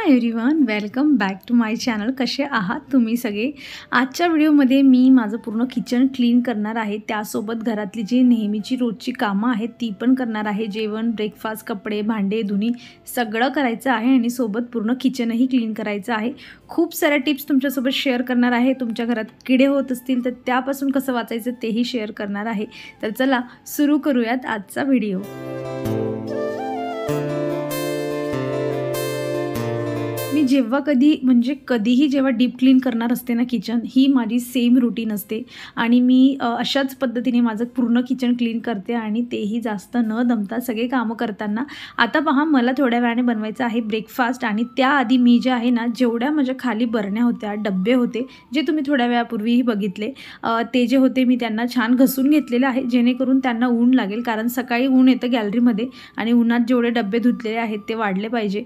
High everyone, welcome back to my channel. कसे आहात तुम्ही सगळे? आजच्या व्हिडिओमध्ये मी माझं पूर्ण किचन क्लीन करणार आहे. त्यासोबत घरातली जी नेहमीची रोजची कामं आहेत ती पण करणार आहे. जेवण, ब्रेकफास्ट, कपडे, भांडे, धुणी सगळं करायचं आहे आणि सोबत पूर्ण किचनही क्लीन करायचं आहे. खूप साऱ्या टिप्स तुमच्यासोबत शेअर करणार आहे. तुमच्या घरात किडे होत असतील तर त्यापासून कसं वाचायचं तेही शेअर करणार आहे. तर चला सुरू करूयात आजचा व्हिडिओ. मी जेव्हा कधीही जेव्हा डीप क्लीन करणार असते ना किचन, ही माझी सेम रूटीन असते आणि मी अशाच पद्धतीने माझं पूर्ण किचन क्लीन करते आणि तेही जास्त न दमता सगळे कामं करताना. आता पहा, मला थोड्या वेळाने बनवायचं आहे ब्रेकफास्ट आणि त्याआधी मी जे आहे ना, जेवढ्या माझ्या खाली बरण्या होत्या, डब्बे होते जे तुम्ही थोड्या वेळापूर्वीही बघितले, ते जे होते मी त्यांना छान घसून घेतलेले आहे जेणेकरून त्यांना ऊन लागेल, कारण सकाळी ऊन येतं गॅलरीमध्ये आणि उन्हात जेवढे डब्बे धुतलेले आहेत ते वाढले पाहिजे.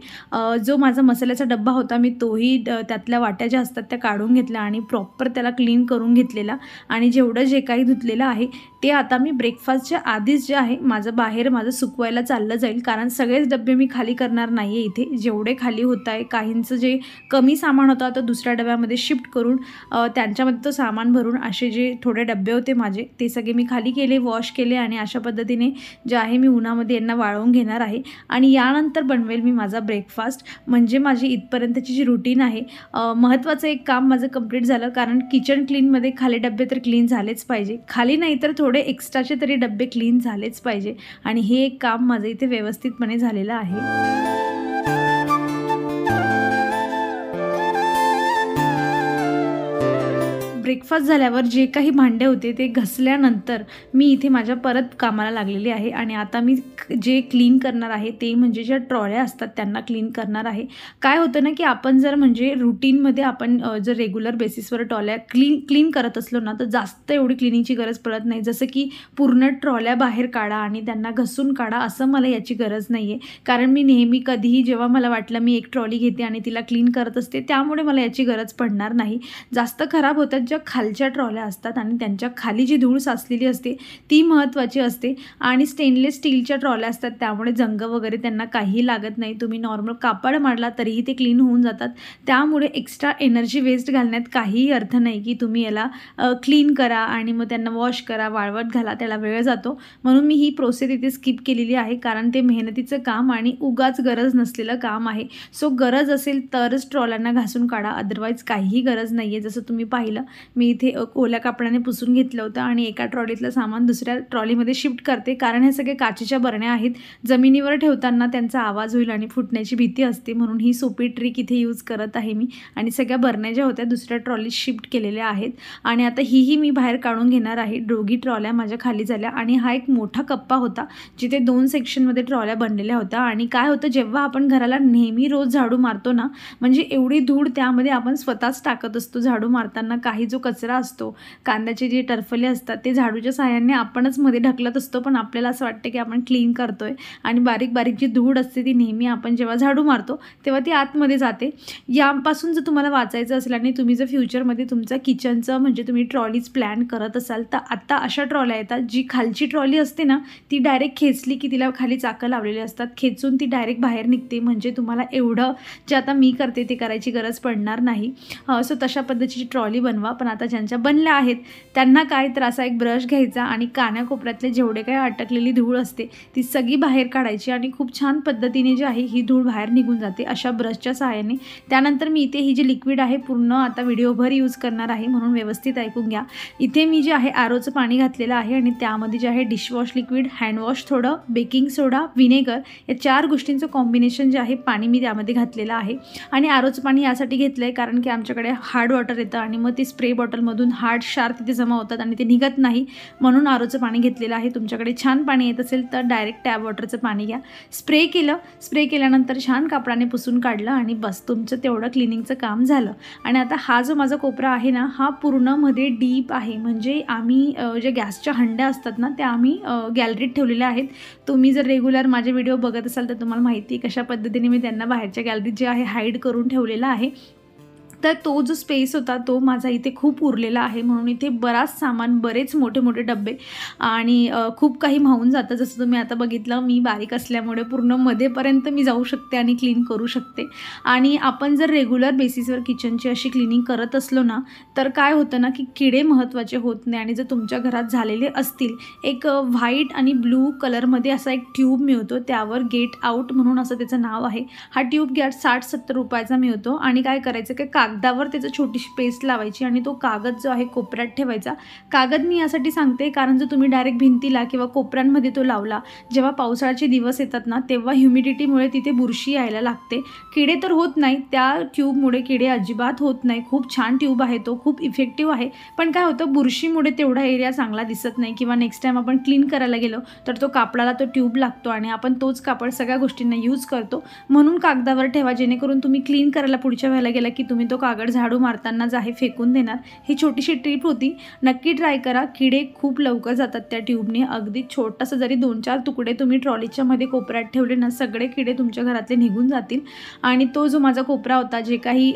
जो माझा मसाल्याचा डब्बा होता मी तोही त्यातल्या वाट्या ज्या असतात त्या काढून घेतल्या आणि प्रॉपर त्याला क्लीन करून घेतलेला आणि जेवढं जे काही धुतलेलं आहे ते आता मी ब्रेकफास्टच्या आधीच जे आहे माझं सुकवायला चाललं जाईल, कारण सगळेच डब्बे मी खाली करणार नाही आहे. इथे जेवढे खाली होत आहे, काहींचं जे कमी सामान होतं तर दुसऱ्या डब्यामध्ये शिफ्ट करून त्यांच्यामध्ये तो सामान भरून असे जे थोडे डब्बे होते माझे ते सगळे मी खाली केले, वॉश केले आणि अशा पद्धतीने जे आहे मी उन्हामध्ये यांना वाळवून घेणार आहे आणि यानंतर बनवेल मी माझा ब्रेकफास्ट. म्हणजे माझी इथपर्यंतची जी रुटीन आहे, महत्त्वाचं एक काम माझं कंप्लीट झालं, कारण किचन क्लीनमध्ये खाली डब्बे तर क्लीन झालेच पाहिजे, खाली नाही तर थोडे एक्स्ट्राचे तरी डब्बे क्लीन झालेच पाहिजे आणि हे एक काम माझं इथे व्यवस्थितपणे झालेलं आहे. ब्रेकफास्ट झाल्यावर जे काही भांडे होते ते घसल्यानंतर मी इथे माझ्या परत कामाला लागलेली आहे आणि आता मी जे क्लीन करणार आहे ते म्हणजे ज्या ट्रॉल्या असतात त्यांना क्लीन करणार आहे. काय होतं ना की आपण जर रुटीनमध्ये आपण जर रेग्युलर बेसिसवर ट्रॉल्या क्लीन करत असलो ना तर जास्त एवढी क्लिनिंगची गरज पडत नाही. जसं की पूर्ण ट्रॉल्या बाहेर काढा आणि त्यांना घसून काढा असं मला याची गरज नाही आहे, कारण मी नेहमी कधीही जेव्हा मला वाटलं मी एक ट्रॉली घेते आणि तिला क्लीन करत असते, त्यामुळे मला याची गरज पडणार नाही. जास्त खराब होतात ज्या खालच्या ट्रॉल्या असतात आणि त्यांच्या खाली जी धूळ साचलेली असते ती महत्त्वाची असते आणि स्टेनलेस स्टीलच्या ट्रॉल्या असतात त्यामुळे जंग वगैरे त्यांना काही लागत नाही. तुम्ही नॉर्मल कापड मारला तरीही ते क्लीन होऊन जातात. त्यामुळे एक्स्ट्रा एनर्जी वेस्ट घालण्यात काहीही अर्थ नाही की तुम्ही याला क्लीन करा आणि मग त्यांना वॉश करा, वाळवट घाला, त्याला वेळ जातो. म्हणून मी ही प्रोसेस इथे स्किप केलेली आहे, कारण ते मेहनतीचं काम आणि उगाच गरज नसलेलं काम आहे. सो गरज असेल तरच ट्रॉल्यांना घासून काढा, अदरवाईज काहीही गरज नाही आहे. जसं तुम्ही पाहिलं मी इथे ओल्या कापडाने पुसून घेतलं होतं आणि एका ट्रॉलीतलं सामान दुसऱ्या ट्रॉलीमध्ये शिफ्ट करते, कारण हे सगळे काचेच्या बरण्या आहेत. जमिनीवर ठेवताना त्यांचा आवाज होईल आणि फुटण्याची भीती असते, म्हणून ही सोपी ट्रिक इथे यूज करत आहे मी आणि सगळ्या बरण्या ज्या होत्या दुसऱ्या ट्रॉलीत शिफ्ट केलेल्या आहेत आणि आता ही मी बाहेर काढून घेणार आहे. दोघी ट्रॉल्या माझ्या खाली झाल्या आणि हा एक मोठा कप्पा होता जिथे 2 सेक्शनमध्ये ट्रॉल्या बनलेल्या होत्या. आणि काय होतं, जेव्हा आपण घराला नेहमी रोज झाडू मारतो ना, म्हणजे एवढी धूळ त्यामध्ये आपण स्वतःच टाकत असतो झाडू मारताना. काही जो कचरा असतो, कांद्याचे जे टरफले असतात ते झाडूच्या साहाय्याने आपणच मध्ये ढकलत असतो, पण आपल्याला असं वाटतं की आपण क्लीन करतोय आणि बारीक बारीक जी धूळ असते ती नेहमी आपण जेव्हा झाडू मारतो तेव्हा ती आतमध्ये जाते. यापासून जर तुम्हाला वाचायचं असेल आणि तुम्ही जर फ्युचरमध्ये तुमचं किचनचं तुम्ही ट्रॉलीज प्लॅन करत असाल तर आता अशा ट्रॉल्या येतात, जी खालची ट्रॉली असते ना ती डायरेक्ट खेचली की तिला खाली चाकं लावलेली असतात, खेचून ती डायरेक्ट बाहेर निघते. म्हणजे तुम्हाला एवढं जे आता मी करते ते करायची गरज पडणार नाही. सो तशा पद्धतीची ट्रॉली बनवा. पण आता ज्यांच्या बनल्या आहेत त्यांना काय तर असा एक ब्रश घ्यायचा आणि कानाकोपऱ्यातले जेवढे काही अटकलेली धूळ असते ती सगळी बाहेर काढायची आणि खूप छान पद्धतीने जी आहे ही धूळ बाहेर निघून जाते अशा ब्रशच्या सहाय्याने. त्यानंतर मी इथे ही जी लिक्विड आहे पूर्ण आता व्हिडिओभर यूज करणार आहे, म्हणून व्यवस्थित ऐकून घ्या. इथे मी जे आहे आरोचं पाणी घातलेलं आहे आणि त्यामध्ये जे आहे डिशवॉश लिक्विड, हँडवॉश थोडं, बेकिंग सोडा, व्हिनेगर या 4 गोष्टींचं कॉम्बिनेशन जे आहे पाणी मी त्यामध्ये घातलेलं आहे. आणि आरोचं पाणी यासाठी घेतलं आहे कारण की आमच्याकडे हार्ड वॉटर येतं आणि मग ते स्प्रे बॉटलमधून हार्ड क्षार तिथे जमा होतात आणि ते निघत नाही, म्हणून आरोचं पाणी घेतलेलं आहे. तुमच्याकडे छान पाणी येत असेल तर डायरेक्ट टॅप वॉटरचं पाणी घ्या. स्प्रे केल्यानंतर छान कापडाने पुसून काढलं आणि बस, तुमचं तेवढं क्लिनिंगचं काम झालं. आणि आता हा जो माझा कोपरा आहे ना, हा पूर्ण मध्ये डीप आहे. म्हणजे आम्ही ज्या गॅसच्या हंड्या असतात ना त्या आम्ही गॅलरीत ठेवलेल्या आहेत. तुम्ही जर रेग्युलर माझे व्हिडिओ बघत असाल तर तुम्हाला माहिती आहे कशा पद्धतीने मी त्यांना बाहेरच्या गॅलरीत जे आहे हाईड करून ठेवलेलं आहे. तर तो जो स्पेस होता तो माझा इथे खूप उरलेला आहे, म्हणून इथे बराच सामान, बरेच मोठे मोठे डबे आणि खूप काही मावून जातं. जसं तुम्ही आता बघितलं, मी बारीक असल्यामुळे पूर्ण मध्येपर्यंत मी जाऊ शकते आणि क्लीन करू शकते. आणि आपण जर रेग्युलर बेसिसवर किचनची अशी क्लिनिंग करत असलो ना, तर काय होतं ना की किडे महत्त्वाचे होत नाही. आणि जर तुमच्या घरात झालेले असतील, एक व्हाईट आणि ब्लू कलरमध्ये असा एक ट्यूब मिळतो, त्यावर गेट आउट म्हणून असं त्याचं नाव आहे. हा ट्यूब 60-70 रुपयाचा मिळतो. आणि काय करायचं की कागदावर त्याचं छोटीशी पेस्ट लावायची आणि तो कागद जो आहे कोपऱ्यात ठेवायचा. कागद मी यासाठी सांगते कारण जर तुम्ही डायरेक्ट भिंतीला किंवा कोपऱ्यांमध्ये तो लावला, जेव्हा पावसाळ्याचे दिवस येतात ना, तेव्हा ह्युमिडिटीमुळे तिथे बुरशी यायला लागते. किडे तर होत नाही, त्या ट्यूबमुळे किडे अजिबात होत नाही. खूप छान ट्यूब आहे, तो खूप इफेक्टिव्ह आहे. पण काय होतं, बुरशीमुळे तेवढा एरिया चांगला दिसत नाही किंवा नेक्स्ट टाईम आपण क्लीन करायला गेलो तर तो कापडाला तो ट्यूब लागतो आणि आपण तोच कापड सगळ्या गोष्टींना यूज करतो. म्हणून कागदावर ठेवा, जेणेकरून तुम्ही क्लीन करायला पुढच्या वेळेला गेला की तुम्ही तो कागद झाडू मारताना जे आहे फेकून देणार. ही छोटीशी ट्रिप होती, नक्की ट्राय करा. किडे खूप लवकर जातात त्या ट्यूबने. अगदी छोटासा जरी 2-4 तुकडे तुम्ही ट्रॉलीच्या मध्ये कोपऱ्यात ठेवले ना, सगळे किडे तुमच्या घरातले निघून जातील. आणि तो जो माझा कोपरा होता, जे काही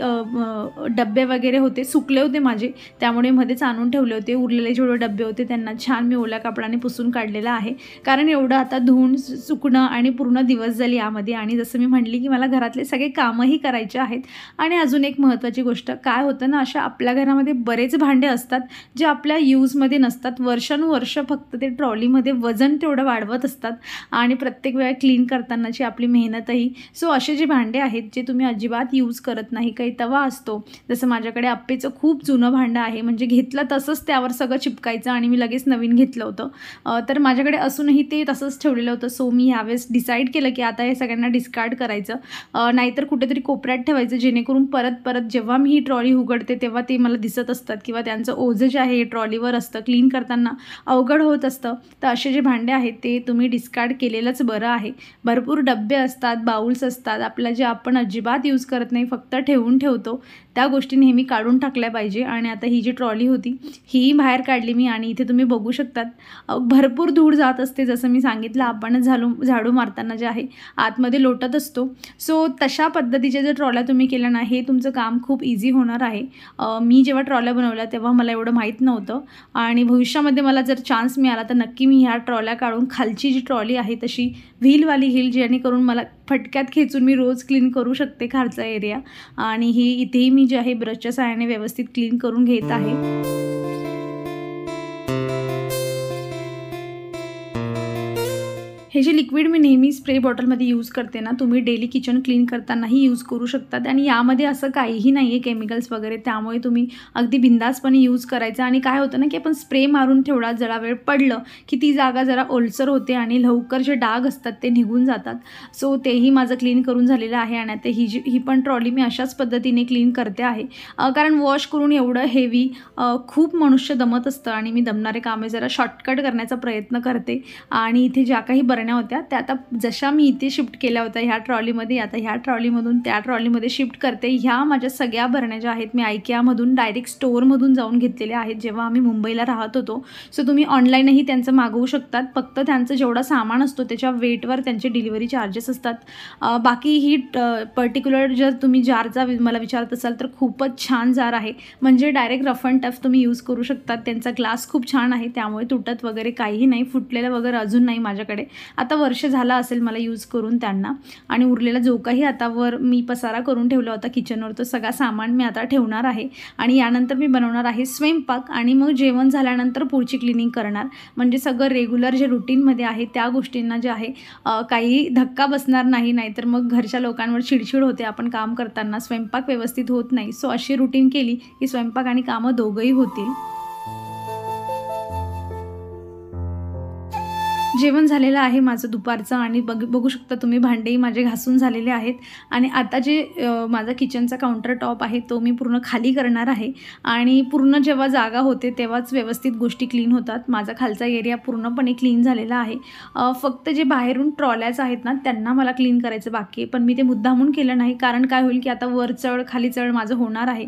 डब्बे वगैरे होते सुकले होते माझे, त्यामुळे मध्येच आणून ठेवले होते. उरलेले जेवढे डब्बे होते त्यांना छान मी ओल्या कपड्याने पुसून काढलेलं आहे, कारण एवढं आता धुवून सुकणं आणि पूर्ण दिवस झाली यामध्ये. आणि जसं मी म्हटली की मला घरातले सगळे कामंही करायचे आहेत. आणि अजून एक महत्त्वाची गोष्ट काय होतं ना, अशा आपल्या घरामध्ये बरेच भांडे असतात जे आपल्या यूजमध्ये नसतात. वर्षानुवर्ष फक्त ते ट्रॉलीमध्ये वजन तेवढं वाढवत असतात आणि प्रत्येक वेळा क्लीन करतानाची आपली मेहनतही. सो असे जे भांडे आहेत जे तुम्ही अजिबात यूज करत नाही, काही तवा असतो, जसं माझ्याकडे आप्पेचं खूप जुनं भांडं आहे, म्हणजे घेतलं तसंच त्यावर सगळं चिपकायचं आणि मी लगेच नवीन घेतलं होतं. तर माझ्याकडे असूनही ते तसंच ठेवलेलं होतं. सो मी ह्यावेळेस डिसाईड केलं की आता हे सगळ्यांना डिस्कार्ड करायचं, नाहीतर कुठेतरी कोपऱ्यात ठेवायचं, जेणेकरून परत जेव्हा मी ही ट्रॉली उघडते तेव्हा ते मला दिसत असतात किंवा त्यांचं ओझं जे आहे ट्रॉलीवर असतं, क्लीन करताना अवघड होत असतं. तर असे जे भांडे आहेत ते तुम्ही डिस्कार्ड केलेलंच बरं आहे. भरपूर डब्बे असतात, बाउल्स असतात आपल्या, जे आपण अजिबात यूज करत नाही, फक्त ठेवून ठेवतो, त्या गोष्टी नेहमी काढून टाकल्या पाहिजे. आणि आता ही जी ट्रॉली होती ही बाहेर काढली मी आणि इथे तुम्ही बघू शकतात भरपूर धूळ जात असते. जसं मी सांगितलं, आपण झाडू मारताना जे आहे आतमध्ये लोटत असतो. सो तशा पद्धतीच्या जर ट्रॉल्या तुम्ही केल्या ना, हे तुमचं काम खूप इझी होणार आहे. मी जेव्हा ट्रॉल्या बनवल्या तेव्हा मला एवढं माहीत नव्हतं आणि भविष्यामध्ये मला जर चान्स मिळाला तर नक्की मी ह्या ट्रॉल्या काढून खालची जी ट्रॉली आहे तशी व्हीलवाली हिल, जेणेकरून मला फटक्यात खेचून मी रोज क्लीन करू शकते खालचा एरिया. आणि ही इथेही मी जे आहे ब्रशच्या सहाय्याने व्यवस्थित क्लीन करून घेत आहे. हे जे लिक्विड मी नेहमी स्प्रे बॉटलमध्ये यूज करते ना, तुम्ही डेली किचन क्लीन करतानाही यूज करू शकतात. आणि यामध्ये असं काहीही नाही आहे केमिकल्स वगैरे, त्यामुळे तुम्ही अगदी बिंदासपणे यूज करायचं. आणि काय होतं ना की आपण स्प्रे मारून ठेवला, जरा वेळ पडलं की ती जागा जरा ओलसर होते आणि लवकर जे डाग असतात ते निघून जातात. सो तेही माझं क्लीन करून झालेलं आहे. आणि आता ही पण ट्रॉली मी अशाच पद्धतीने क्लीन करते आहे, कारण वॉश करून एवढं हेवी खूप मनुष्य दमत असतं आणि मी दमणारे कामे जरा शॉर्टकट करण्याचा प्रयत्न करते. आणि इथे ज्या काही बरण्या होत्या त्या आता जशा मी इथे शिफ्ट केल्या होत्या ह्या ट्रॉलीमध्ये, आता ह्या ट्रॉलीमधून त्या ट्रॉलीमध्ये शिफ्ट करते. ह्या माझ्या सगळ्या बरण्या ज्या आहेत मी IKEAमधून डायरेक्ट स्टोअरमधून जाऊन घेतलेल्या आहेत जेव्हा आम्ही मुंबईला राहत होतो. सो तुम्ही ऑनलाईनही त्यांचं मागवू शकतात, फक्त त्यांचं जेवढा सामान असतो त्याच्या वेटवर त्यांचे डिलिव्हरी चार्जेस असतात. बाकी ही पर्टिक्युलर जर तुम्ही जारचा मला विचारत असाल तर खूपच छान जार आहे, म्हणजे डायरेक्ट रफ अँड टफ तुम्ही यूज करू शकतात. त्यांचा ग्लास खूप छान आहे, त्यामुळे तुटत वगैरे काहीही नाही, फुटलेलं वगैरे अजून नाही माझ्याकडे. आता वर्ष झालं असेल मला यूज करून त्यांना. आणि उरलेला जो काही आता वर मी पसारा करून ठेवला होता किचनवर, तो सगळा सामान मी आता ठेवणार आहे. आणि यानंतर मी बनवणार आहे स्वयंपाक आणि मग जेवण झाल्यानंतर पुढची क्लिनिंग करणार. म्हणजे सगळं रेग्युलर जे रुटीनमध्ये आहे त्या गोष्टींना जे आहे काही धक्का बसणार नाही, नाहीतर मग घरच्या लोकांवर चिडचिड होते आपण काम करताना, स्वयंपाक व्यवस्थित होत नाही. सो अशी रुटीन केली की स्वयंपाक आणि कामं दोघंही होतील. जेवण झालेलं आहे माझं दुपारचं आणि बघू शकता तुम्ही भांडेही माझे घासून झालेले आहेत. आणि आता जे माझा किचनचा काउंटर टॉप आहे तो मी पूर्ण खाली करणार आहे. आणि पूर्ण जेव्हा जागा होते तेव्हाच व्यवस्थित गोष्टी क्लीन होतात. माझा खालचा एरिया पूर्णपणे क्लीन झालेला आहे. फक्त जे बाहेरून ट्रॉल्याच आहेत ना त्यांना मला क्लीन करायचं बाकी आहे, पण मी ते मुद्दामून केलं नाही, कारण काय होईल की आता वर चढ खाली चढ माझं होणार आहे.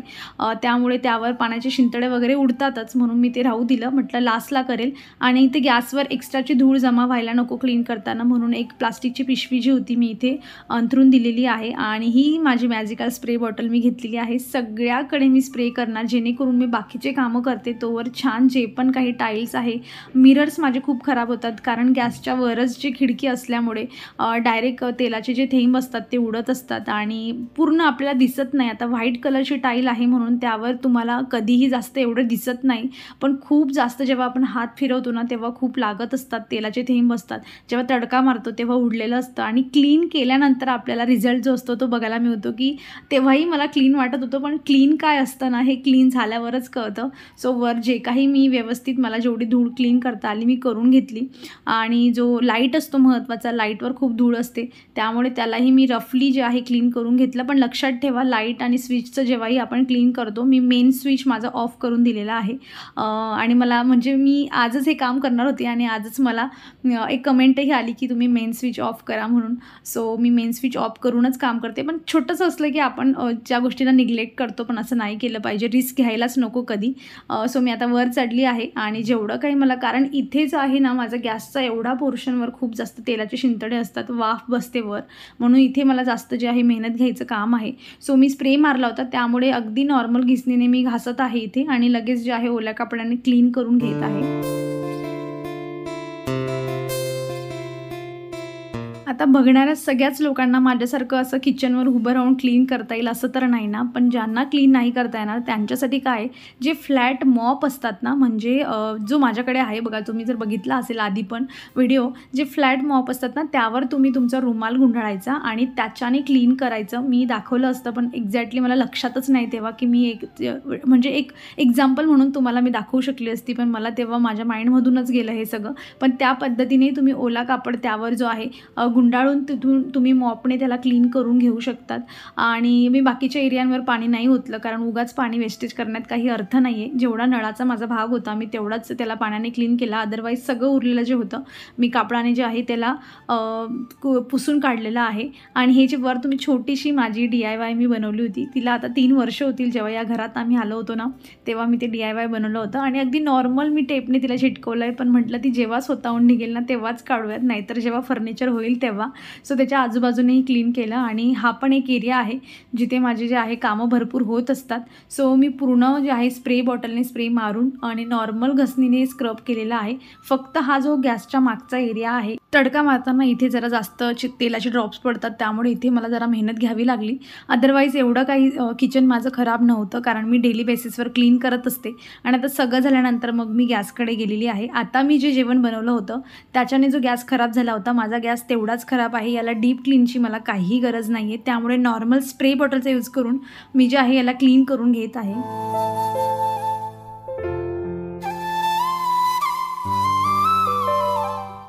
त्यामुळे त्यावर पाण्याचे शिंतडे वगैरे उडतातच, म्हणून मी ते राहू दिलं, म्हटलं लास्टला करेल. आणि ते गॅसवर एक्स्ट्राची धूळ जमा जमा व्हायला नको क्लीन करताना, म्हणून एक प्लास्टिकची पिशवी जी होती मी इथे अंथरून दिलेली आहे आणि ही माझी मॅजिकल स्प्रे बॉटल मी घेतलेली आहे. सगळ्याकडे मी स्प्रे करणार जेणेकरून मी बाकीचे कामं करते तोवर छान जे पण काही टाईल्स आहे, मिरर्स माझे खूप खराब होतात कारण गॅसच्या वरच जी खिडकी असल्यामुळे डायरेक्ट तेलाचे जे थेंब असतात ते उडत असतात आणि पूर्ण आपल्याला दिसत नाही. आता व्हाईट कलरची टाईल आहे म्हणून त्यावर तुम्हाला कधीही जास्त एवढं दिसत नाही, पण खूप जास्त जेव्हा आपण हात फिरवतो ना तेव्हा खूप लागत असतात, तेलाचे थेंब असतात. जेव्हा तडका मारतो तेव्हा उडलेलं असतं आणि क्लीन केल्यानंतर आपल्याला रिझल्ट जो असतो तो बघायला मिळतो की तेव्हाही मला क्लीन वाटत होतं, पण क्लीन काय असतं ना हे क्लीन झाल्यावरच कळतं. सो वर जे काही मी व्यवस्थित मला जेवढी धूळ क्लीन करता आली मी करून घेतली आणि जो लाईट असतो महत्त्वाचा, लाईटवर खूप धूळ असते त्यामुळे त्यालाही मी रफली जे आहे क्लीन करून घेतलं. पण लक्षात ठेवा लाईट आणि स्विचचं जेव्हाही आपण क्लीन करतो मी मेन स्विच माझा ऑफ करून दिलेला आहे आणि मला म्हणजे मी आजच हे काम करणार होते आणि आजच मला एक कमेंटही आली की तुम्ही मेन स्विच ऑफ करा म्हणून. सो मी मेन स्विच ऑफ करूनच काम करते. पण छोटंसं असलं की आपण ज्या गोष्टींना निग्लेक्ट करतो पण असं नाही केलं पाहिजे, रिस्क घ्यायलाच नको कधी. सो मी आता वर चढली आहे आणि जेवढं काही मला, कारण इथेच आहे ना माझा गॅसचा एवढा पोर्शनवर खूप जास्त तेलाचे शिंतडे असतात, वाफ बसते वर, म्हणून इथे मला जास्त जे आहे मेहनत घ्यायचं काम आहे. सो मी स्प्रे मारला होता त्यामुळे अगदी नॉर्मल घिसणीने मी घासत आहे इथे आणि लगेच जे आहे ओल्या कपड्याने क्लीन करून घेत आहे. आता बघणाऱ्या सगळ्याच लोकांना माझ्यासारखं असं किचनवर उभं राहून क्लीन करता येईल असं तर नाही ना, पण ज्यांना क्लीन नाही करता येणार त्यांच्यासाठी काय, जे फ्लॅट मॉप असतात ना, म्हणजे जो माझ्याकडे आहे बघा, तुम्ही जर बघितला असेल आधी पण व्हिडिओ, जे फ्लॅट मॉप असतात ना त्यावर तुम्ही तुमचा रुमाल गुंडाळायचा आणि त्याच्याने क्लीन करायचं. मी दाखवलं असतं पण एक्झॅक्टली मला लक्षातच नाही तेव्हा की मी म्हणजे एक एक्झाम्पल म्हणून तुम्हाला मी दाखवू शकली असती, पण मला तेव्हा माझ्या माइंडमधूनच गेलं हे सगळं. पण त्या पद्धतीने तुम्ही ओला कापड त्यावर जो आहे गुंडाळून तिथून तुम्ही मॉपने त्याला क्लीन करून घेऊ शकतात. आणि मी बाकीच्या एरियांवर पाणी नाही ओतलं कारण उगाच पाणी वेस्टेज करण्यात काही अर्थ नाही आहे. जेवढा नळाचा माझा भाग होता मी तेवढाच त्याला पाण्याने क्लीन केला, अदरवाईज सगळं उरलेलं जे होतं मी कापडाने जे आहे त्याला पुसून काढलेलं आहे. आणि हे जे वर तुम्ही छोटीशी माझी DIY मी बनवली होती, तिला आता 3 वर्ष होतील, जेव्हा या घरात आम्ही आलो होतो ना तेव्हा मी ते DIY बनवलं होतं आणि अगदी नॉर्मल मी टेपने तिला चिटकवलं आहे, पण म्हटलं ती जेव्हा स्वतःहून निघेल ना तेव्हाच काढूयात, नाहीतर जेव्हा फर्निचर होईल तेव्हा. सो त्याच्या आजूबाजूनेही क्लीन केलं आणि हा पण एक एरिया आहे जिथे माझे जे आहे कामं भरपूर होत असतात. सो मी पूर्ण जे आहे स्प्रे बॉटलने स्प्रे मारून आणि नॉर्मल घसणीने स्क्रब केलेला आहे. फक्त हा जो गॅसच्या मागचा एरिया आहे, तडका मारताना इथे जरा जास्त तेलाचे ड्रॉप्स पडतात त्यामुळे इथे मला जरा मेहनत घ्यावी लागली. अदरवाईज एवढं काही किचन माझं खराब नव्हतं कारण मी डेली बेसिसवर क्लीन करत असते. आणि आता सगळं झाल्यानंतर मग मी गॅसकडे गेलेली आहे. आता मी जे जेवण बनवलं होतं त्याच्याने जो गॅस खराब झाला होता, माझा गॅस तेवढाच खराब आहे, याला डीप क्लीनची मला काहीही गरज नाही आहे. त्यामुळे नॉर्मल स्प्रे बॉटलचा यूज करून मी जे आहे याला क्लीन करून घेत आहे.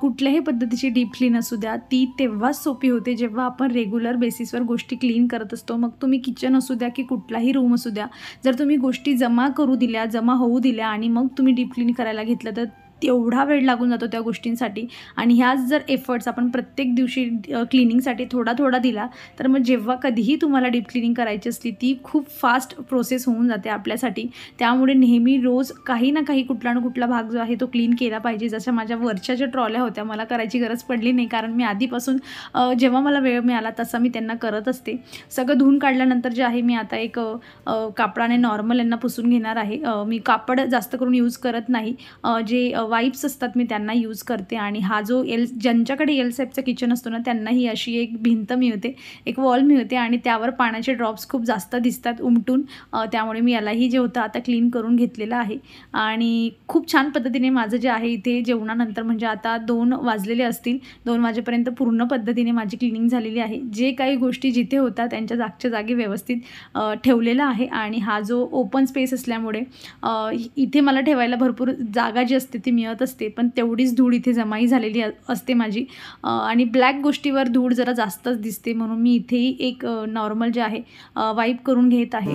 कुठल्याही पद्धतीची डीप क्लीन असू द्या, ती तेव्हाच सोपी होते जेव्हा आपण रेग्युलर बेसिसवर गोष्टी क्लीन करत असतो. मग तुम्ही किचन असू द्या की कुठलाही रूम असू द्या, जर तुम्ही गोष्टी जमा करू दिल्या, जमा होऊ दिल्या आणि मग तुम्ही डीप क्लीन करायला घेतलं तर तेवढा वेळ लागून जातो त्या गोष्टींसाठी. आणि ह्याच जर एफर्ट्स आपण प्रत्येक दिवशी क्लिनिंगसाठी थोडा थोडा दिला तर मग जेव्हा कधीही तुम्हाला डीप क्लिनिंग करायची असली ती खूप फास्ट प्रोसेस होऊन जाते आपल्यासाठी. त्यामुळे नेहमी रोज काही ना काही कुठला ना कुठला भाग जो आहे तो क्लीन केला पाहिजे. जशा माझ्या वरच्या ज्या ट्रॉल्या होत्या मला करायची गरज पडली नाही कारण मी आधीपासून जेव्हा मला वेळ मिळाला तसा मी त्यांना करत असते. सगळं धुवून काढल्यानंतर जे आहे मी आता एक कापडाने नॉर्मल यांना पुसून घेणार आहे. मी कापड जास्त करून यूज करत नाही, जे वाईप्स असतात मी त्यांना यूज करते. आणि हा जो ज्यांच्याकडे एल शेपचं किचन असतो ना त्यांनाही अशी एक भिंत मिळते, एक वॉल मिळते आणि त्यावर पाण्याचे ड्रॉप्स खूप जास्त दिसतात उमटून. त्यामुळे मी यालाही जे होतं आता क्लीन करून घेतलेलं आहे. आणि खूप छान पद्धतीने माझं जे आहे इथे जेवणानंतर म्हणजे आता 2 वाजलेले असतील, 2 वाजेपर्यंत पूर्ण पद्धतीने माझी क्लिनिंग झालेली आहे. जे काही गोष्टी जिथे होतात त्यांच्या जागच्या जागी व्यवस्थित ठेवलेलं आहे. आणि हा जो ओपन स्पेस असल्यामुळे इथे मला ठेवायला भरपूर जागा जी असते ती मिळत असते, पण तेवढीच धूळ इथे जमाई झालेली असते माझी. आणि ब्लॅक गोष्टीवर धूळ जरा जास्तच दिसते म्हणून मी इथेही एक नॉर्मल जे आहे वाईप करून घेत आहे.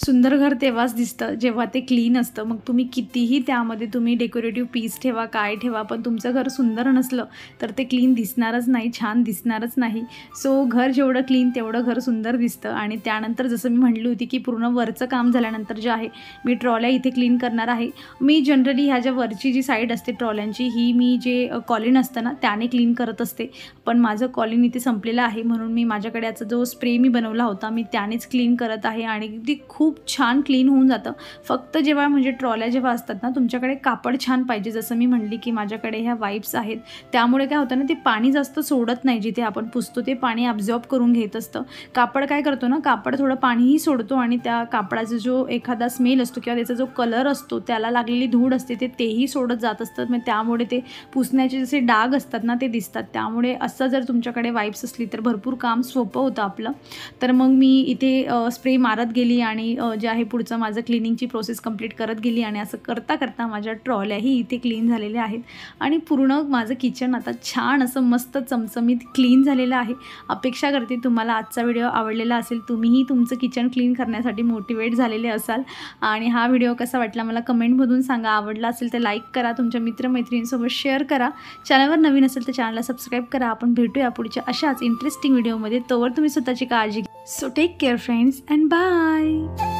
सुंदर घर तेव्हाच दिसतं जेव्हा ते क्लीन असतं. मग तुम्ही कितीही त्यामध्ये तुम्ही डेकोरेटिव्ह पीस ठेवा, काय ठेवा, पण तुमचं घर सुंदर नसलं तर ते क्लीन दिसणारच नाही, छान दिसणारच नाही. सो घर जेवढं क्लीन तेवढं घर सुंदर दिसतं. आणि त्यानंतर जसं मी म्हटली होती की पूर्ण वरचं काम झाल्यानंतर जे आहे मी ट्रॉल्या इथे क्लीन करणार आहे. मी जनरली ह्या ज्या वरची जी साईड असते ट्रॉल्यांची ही मी जे कॉलिन असतं ना त्याने क्लीन करत असते. पण माझं कॉलिन इथे संपलेलं आहे म्हणून मी माझ्याकडे याचा जो स्प्रे मी बनवला होता मी त्यानेच क्लीन करत आहे आणि ती खूप छान क्लीन होऊन जातं. फक्त जेव्हा म्हणजे ट्रॉल्या जेव्हा असतात ना तुमच्याकडे कापड छान पाहिजे. जसं मी म्हणली की माझ्याकडे ह्या वाईप्स आहेत त्यामुळे काय होतं ना ते पाणी जास्त सोडत नाही. जिथे आपण पुसतो ते पाणी ॲब्झॉर्ब करून घेत असतं. कापड काय करतो ना कापड थोडं पाणीही सोडतो आणि त्या कापडाचा जो एखादा स्मेल असतो किंवा त्याचा जो कलर असतो त्याला लागलेली धूळ असते तेही सोडत जात असतं. मग त्यामुळे ते पुसण्याचे जसे डाग असतात ना ते दिसतात. त्यामुळे असं जर तुमच्याकडे वाईप्स असली तर भरपूर काम सोपं होतं आपलं. तर मग मी इथे स्प्रे मारत गेली आणि जे आहे पुढचं माझं क्लिनिंगची प्रोसेस कंप्लीट करत गेली आणि असं करता करता माझ्या ट्रॉल्याही इथे क्लीन झालेल्या आहेत आणि पूर्ण माझं किचन आता छान असं मस्त चमचमीत क्लीन झालेलं आहे. अपेक्षा करते तुम्हाला आजचा व्हिडिओ आवडलेला असेल. तुम्हीही तुमचं किचन क्लीन करण्यासाठी मोटिवेट झालेले असाल आणि हा व्हिडिओ कसा वाटला मला कमेंटमधून सांगा. आवडला असेल तर लाईक करा, तुमच्या मित्रमैत्रिणींसोबत शेअर करा. चॅनलवर नवीन असेल तर चॅनलला सबस्क्राईब करा. आपण भेटूया पुढच्या अशाच इंटरेस्टिंग व्हिडिओमध्ये. तोवर तुम्ही स्वतःची काळजी घ्या. So take care friends and bye.